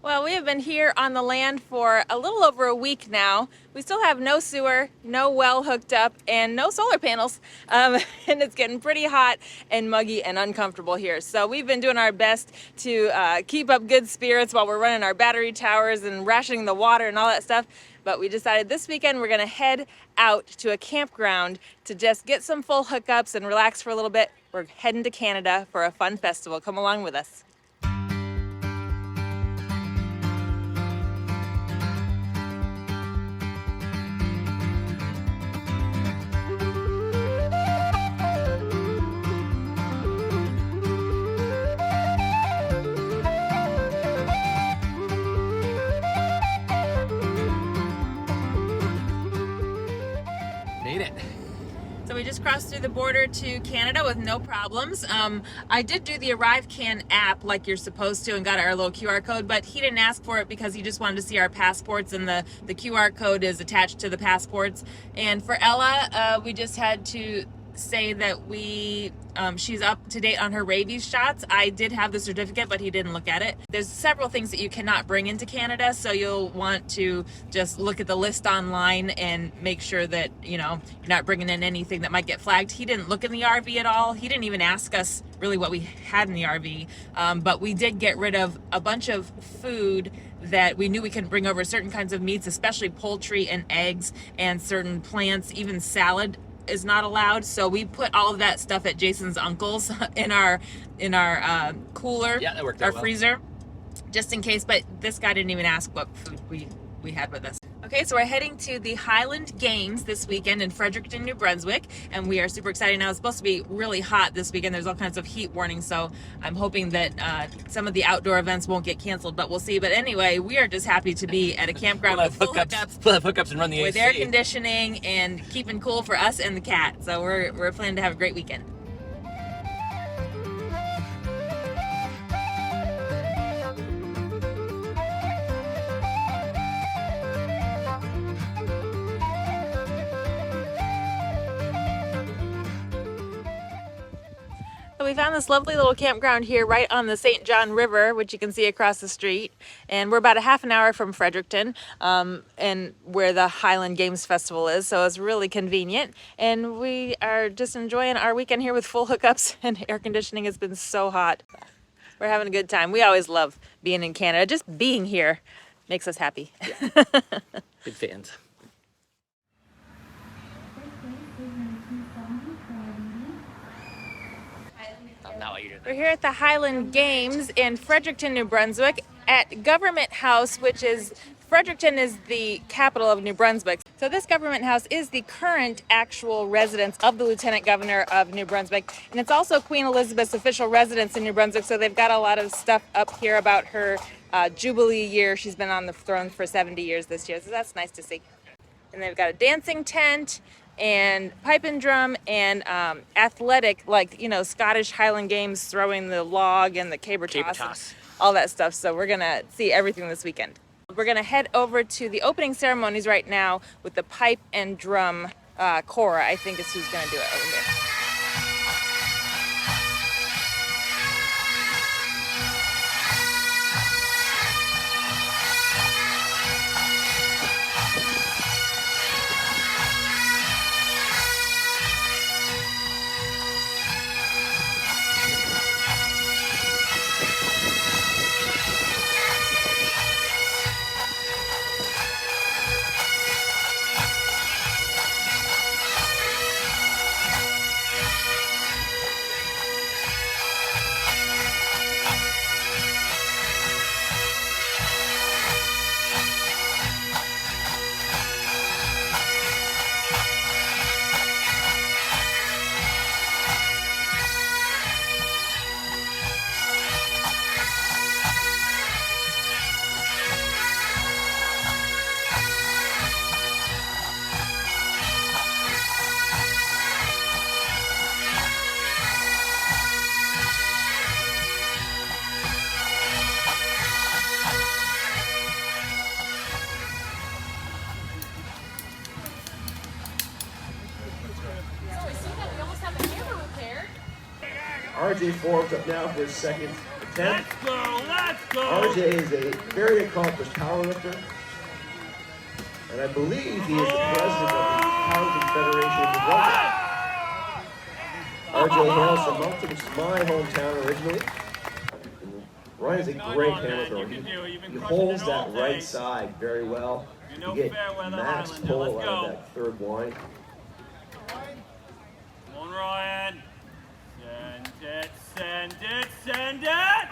Well, we have been here on the land for a little over a week now. We still have no sewer, no well hooked up, and no solar panels. And it's getting pretty hot and muggy and uncomfortable here. So we've been doing our best to keep up good spirits while we're running our battery towers and rationing the water and all that stuff. But we decided this weekend we're going to head out to a campground to just get some full hookups and relax for a little bit. We're heading to Canada for a fun festival. Come along with us. So we just crossed through the border to Canada with no problems. I did do the ArriveCan app like you're supposed to and got our little QR code, but he didn't ask for it because he just wanted to see our passports, and the QR code is attached to the passports. And for Ella, we just had to say that she's up to date on her rabies shots. I did have the certificate, but he didn't look at it. There's several things that you cannot bring into Canada, so you'll want to just look at the list online and make sure that you're not bringing in anything that might get flagged. He didn't look in the RV at all. He didn't even ask us really what we had in the RV, but we did get rid of a bunch of food that we knew we couldn't bring over, certain kinds of meats, especially poultry and eggs, and certain plants. Even salad is not allowed. So we put all of that stuff at Jason's uncle's in our cooler, yeah, that worked our out well. Freezer, just in case. But this guy didn't even ask what food we had with us. Okay, so we're heading to the Highland Games this weekend in Fredericton, New Brunswick, and we are super excited. Now it's supposed to be really hot this weekend. There's all kinds of heat warnings, so I'm hoping that some of the outdoor events won't get canceled, but we'll see. But anyway, we are just happy to be at a campground with full hookups. We'll have hookups and run the AC. With air conditioning and keeping cool for us and the cat. So we're planning to have a great weekend. So we found this lovely little campground here right on the St. John River, which you can see across the street. And we're about a half an hour from Fredericton, and where the Highland Games Festival is. So it's really convenient. And we are just enjoying our weekend here with full hookups and air conditioning. Has been so hot. We're having a good time. We always love being in Canada. Just being here makes us happy. Yeah. Big fans. We're here at the Highland Games in Fredericton, New Brunswick, at Government House, which is, Fredericton is the capital of New Brunswick. So this Government House is the current actual residence of the Lieutenant Governor of New Brunswick, and it's also Queen Elizabeth's official residence in New Brunswick, so they've got a lot of stuff up here about her Jubilee year. She's been on the throne for 70 years this year, so that's nice to see. And they've got a dancing tent, and pipe and drum, and athletic, like, Scottish Highland Games, throwing the log and the caber toss. All that stuff. So we're going to see everything this weekend. We're going to head over to the opening ceremonies right now with the pipe and drum. Cora, I think, is who's going to do it over here. RJ Forbes up now for his second 10. Let's go, let's go! RJ is a very accomplished powerlifter, and I believe he is the president of the Powerlifting Federation of Brunswick. RJ hails from Moncton, which is my hometown originally. Ryan is a great hammer thrower. He holds that right side very well. You get max pull out of that third wind. Come on, Ryan. Send it, send it!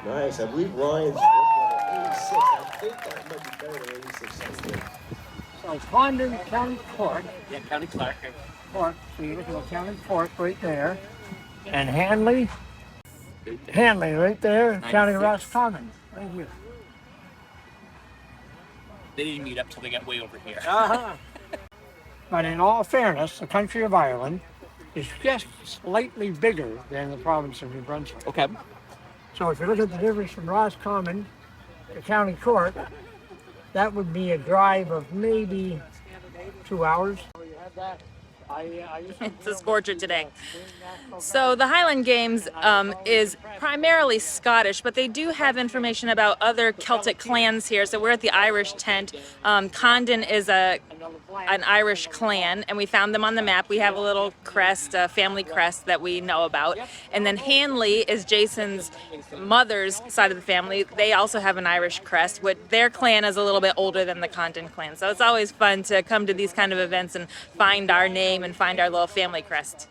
Nice. I believe Ryan's working on 86. I think that might be better than 86. So Condon County Cork. Yeah, County Clark. Cork, see, there's a County Cork right there. And Hanley right there, County Roscommon, right here. They didn't meet up till they got way over here. But in all fairness, the country of Ireland is just slightly bigger than the province of New Brunswick. Okay. So if you look at the difference from Roscommon to County Cork, that would be a drive of maybe 2 hours. It's a scorcher today. So the Highland Games is primarily Scottish, but they do have information about other Celtic clans here. So we're at the Irish tent. Condon is an Irish clan, and we found them on the map. We have a little crest, a family crest that we know about. And then Hanley is Jason's mother's side of the family. They also have an Irish crest, which their clan is a little bit older than the Condon clan. So it's always fun to come to these kind of events and find our name and find our little family crest.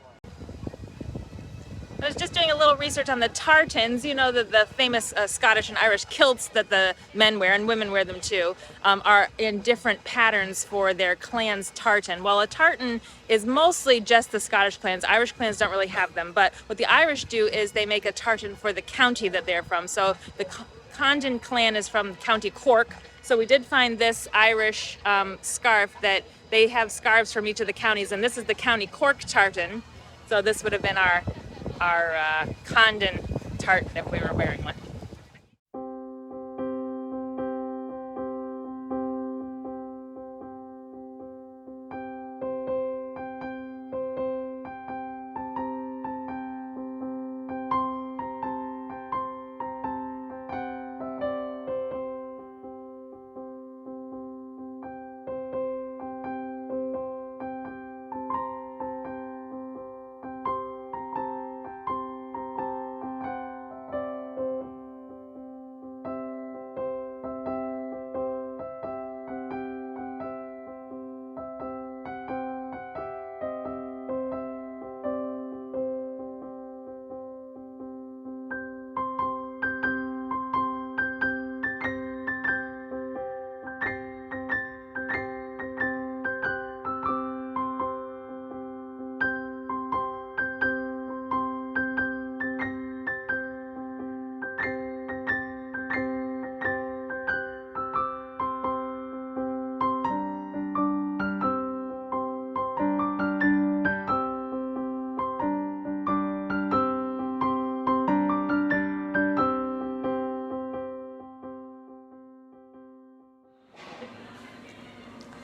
I was just doing a little research on the tartans. You know that the famous Scottish and Irish kilts that the men wear, and women wear them too, are in different patterns for their clan's tartan. While a tartan is mostly just the Scottish clans, Irish clans don't really have them. But what the Irish do is they make a tartan for the county that they're from. So the Condon clan is from County Cork. So we did find this Irish scarf that they have scarves from each of the counties, and this is the County Cork tartan. So this would have been our Condon tartan if we were wearing one.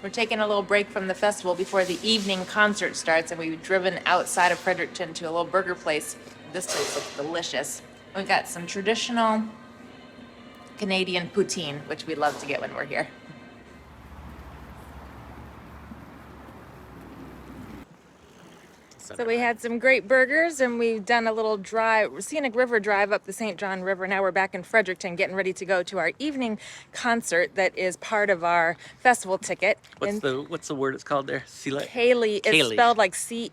We're taking a little break from the festival before the evening concert starts, and we've driven outside of Fredericton to a little burger place. This place looks delicious. We've got some traditional Canadian poutine, which we love to get when we're here. So we had some great burgers, and we've done a little drive, scenic river drive up the St. John River. Now we're back in Fredericton getting ready to go to our evening concert that is part of our festival ticket. What's the word it's called there? Ceilidh. It's Ceilidh. spelled like Ceildh,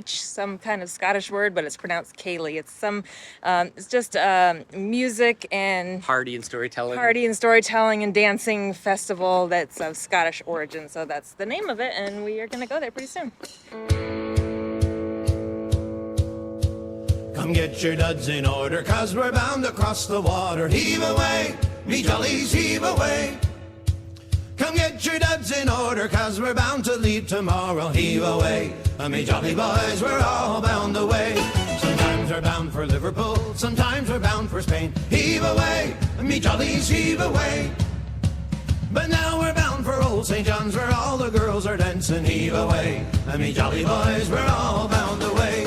some kind of Scottish word, but it's pronounced Ceilidh. It's it's just music and Party and storytelling. And dancing festival that's of Scottish origin. So that's the name of it, and we are going to go there pretty soon. Come get your duds in order, 'cause we're bound across the water. Heave away, me jollies, heave away. Come get your duds in order, 'cause we're bound to leave tomorrow. Heave away, me jolly boys, we're all bound away. Sometimes we're bound for Liverpool, sometimes we're bound for Spain. Heave away, me jollies, heave away. But now we're bound for old St. John's, where all the girls are dancing. Heave away, me jolly boys, we're all bound away.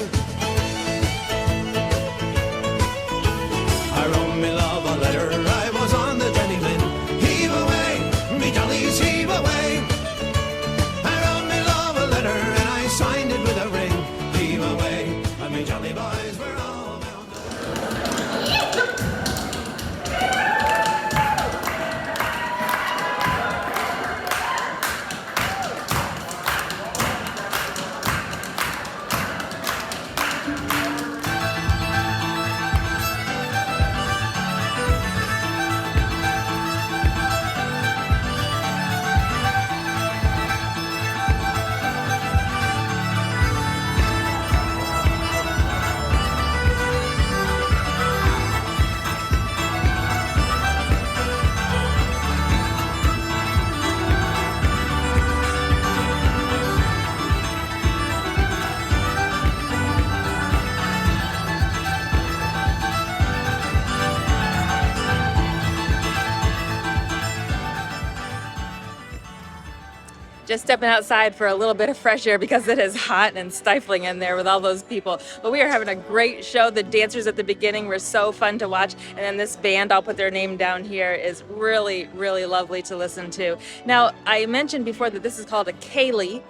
Just stepping outside for a little bit of fresh air because it is hot and stifling in there with all those people. But we are having a great show. The dancers at the beginning were so fun to watch. And then this band, I'll put their name down here, is really, really lovely to listen to. Now, I mentioned before that this is called a Ceilidh,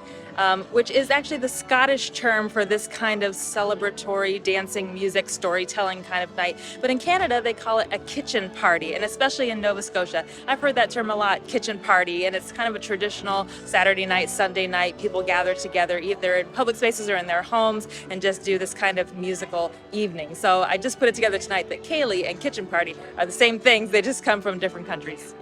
which is actually the Scottish term for this kind of celebratory dancing, music, storytelling kind of night. But in Canada, they call it a kitchen party, and especially in Nova Scotia. I've heard that term a lot, kitchen party, and it's kind of a traditional Saturday night, Sunday night. People gather together either in public spaces or in their homes and just do this kind of musical evening. So I just put it together tonight that Ceilidh and kitchen party are the same things, they just come from different countries.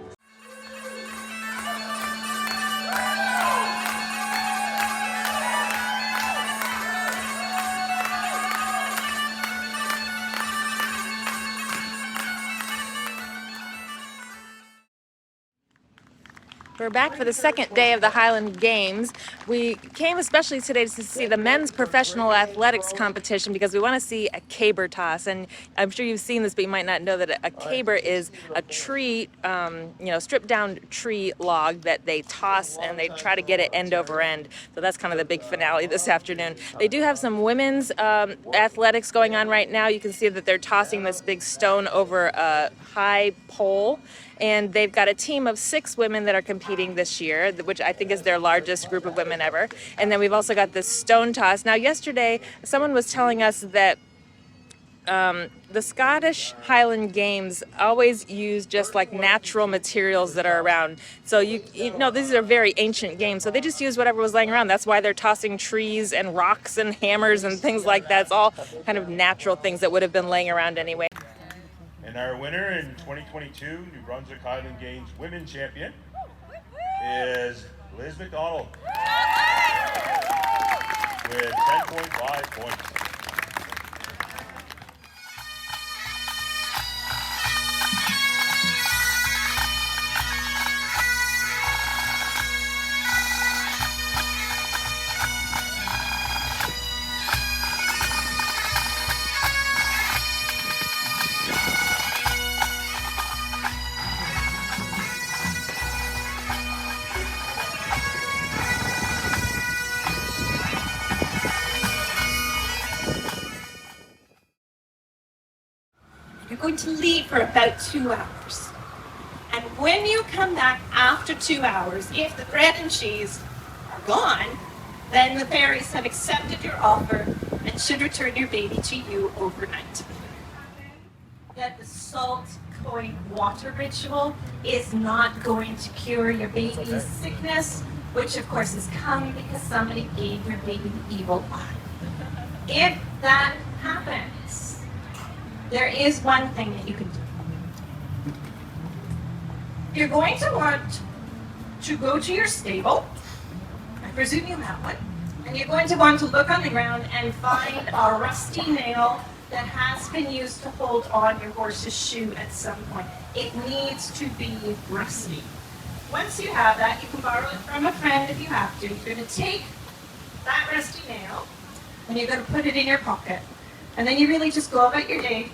We're back for the second day of the Highland Games. We came especially today to see the men's professional athletics competition because we want to see a caber toss. And I'm sure you've seen this, but you might not know that a caber is a tree, stripped down tree log that they toss and they try to get it end over end. So that's kind of the big finale this afternoon. They do have some women's athletics going on right now. You can see that they're tossing this big stone over a high pole. And they've got a team of 6 women that are competing this year, which I think is their largest group of women ever. And then we've also got this stone toss. Now, yesterday, someone was telling us that the Scottish Highland Games always use just like natural materials that are around. So you know, these are very ancient games. So they just use whatever was laying around. That's why they're tossing trees and rocks and hammers and things like that. It's all kind of natural things that would have been laying around anyway. And our winner in 2022 New Brunswick Highland Games Women's Champion is Liz McDonald with 10.5 points. You're going to leave for about 2 hours. And when you come back after 2 hours, if the bread and cheese are gone, then the fairies have accepted your offer and should return your baby to you overnight. That the salt coin water ritual is not going to cure your baby's sickness, which of course has come because somebody gave your baby the evil eye. If that happens, there is one thing that you can do. You're going to want to go to your stable, I presume you have one, and you're going to want to look on the ground and find a rusty nail that has been used to hold on your horse's shoe at some point. It needs to be rusty. Once you have that, you can borrow it from a friend if you have to. You're going to take that rusty nail and you're going to put it in your pocket. And then you really just go about your day,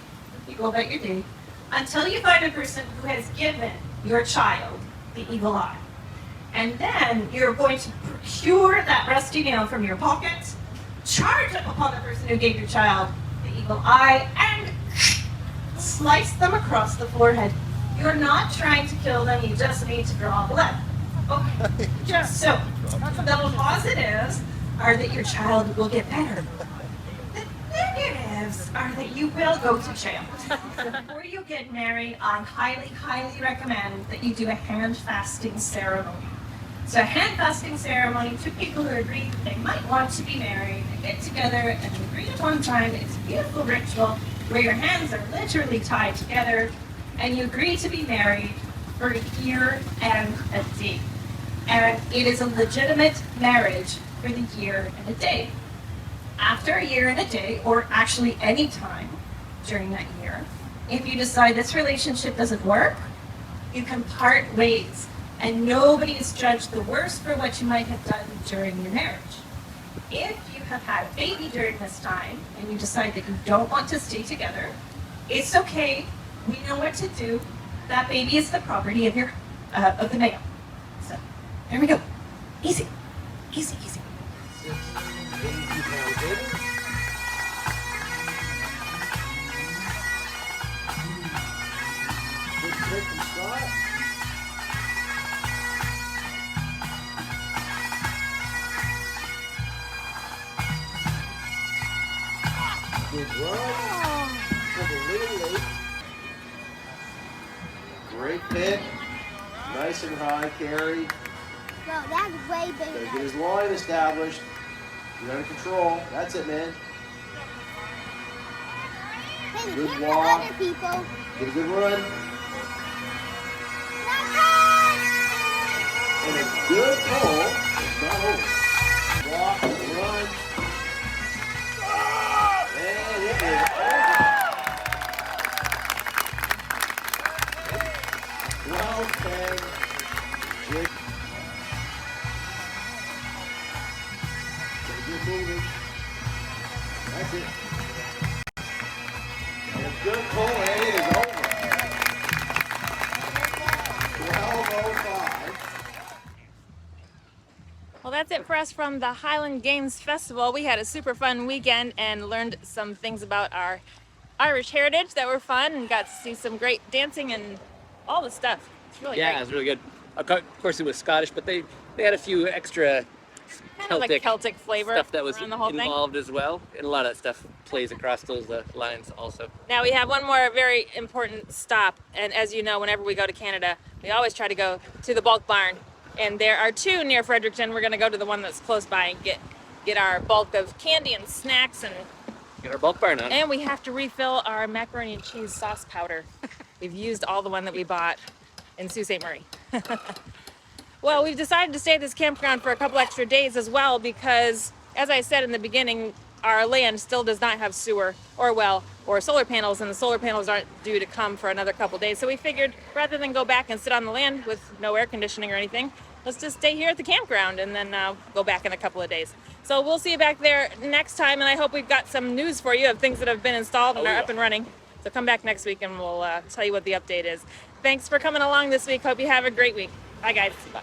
until you find a person who has given your child the evil eye. And then you're going to procure that rusty nail from your pocket, charge up upon the person who gave your child the evil eye, and slice them across the forehead. You're not trying to kill them, you just need to draw blood. Okay, just so. The positives are that your child will get better. Negatives are that you will go to jail. Before you get married, I highly, highly recommend that you do a hand fasting ceremony. So a hand fasting ceremony, 2 people who agree that they might want to be married, they get together and agree at one time. It's a beautiful ritual where your hands are literally tied together and you agree to be married for a year and a day. And it is a legitimate marriage for the year and a day. After a year and a day, or actually any time during that year, if you decide this relationship doesn't work, you can part ways, and nobody is judged the worse for what you might have done during your marriage. If you have had a baby during this time, and you decide that you don't want to stay together, it's okay. We know what to do. That baby is the property of the male. So, there we go. Easy. hit from Scott. Good run. Pulled a little late. Great hit. Nice and high carry. Well, that's way Gotta bigger. get his line established. Get under control. That's it, man. Hey, Good look at walk. other people. Get a good run. And a good pull. It's not over. Walk, run. And it is over. Well, 10. Jig. Get moving. That's it. And a good pull, and it is over. 12:05. Well, that's it for us from the Highland Games Festival. We had a super fun weekend and learned some things about our Irish heritage that were fun, and got to see some great dancing and all the stuff. It's really Yeah, great. it was really good. Of course, it was Scottish, but they had a few extra Kind of like Celtic flavor stuff that was around the whole thing. involved as well, and a lot of that stuff plays across those lines also. Now we have one more very important stop, and as you know, whenever we go to Canada, we always try to go to the bulk barn, and there are two near Fredericton. We're going to go to the one that's close by and get our bulk of candy and snacks, Get our bulk barn on. and we have to refill our macaroni and cheese sauce powder. We've used all the one that we bought in Sault Ste. Marie. Well, we've decided to stay at this campground for a couple extra days as well because, as I said in the beginning, our land still does not have sewer or well or solar panels, and the solar panels aren't due to come for another couple days. So we figured rather than go back and sit on the land with no air conditioning or anything, let's just stay here at the campground and then go back in a couple of days. So we'll see you back there next time, and I hope we've got some news for you of things that have been installed and are up and running. So come back next week and we'll tell you what the update is. Thanks for coming along this week. Hope you have a great week. Bye, guys. Bye.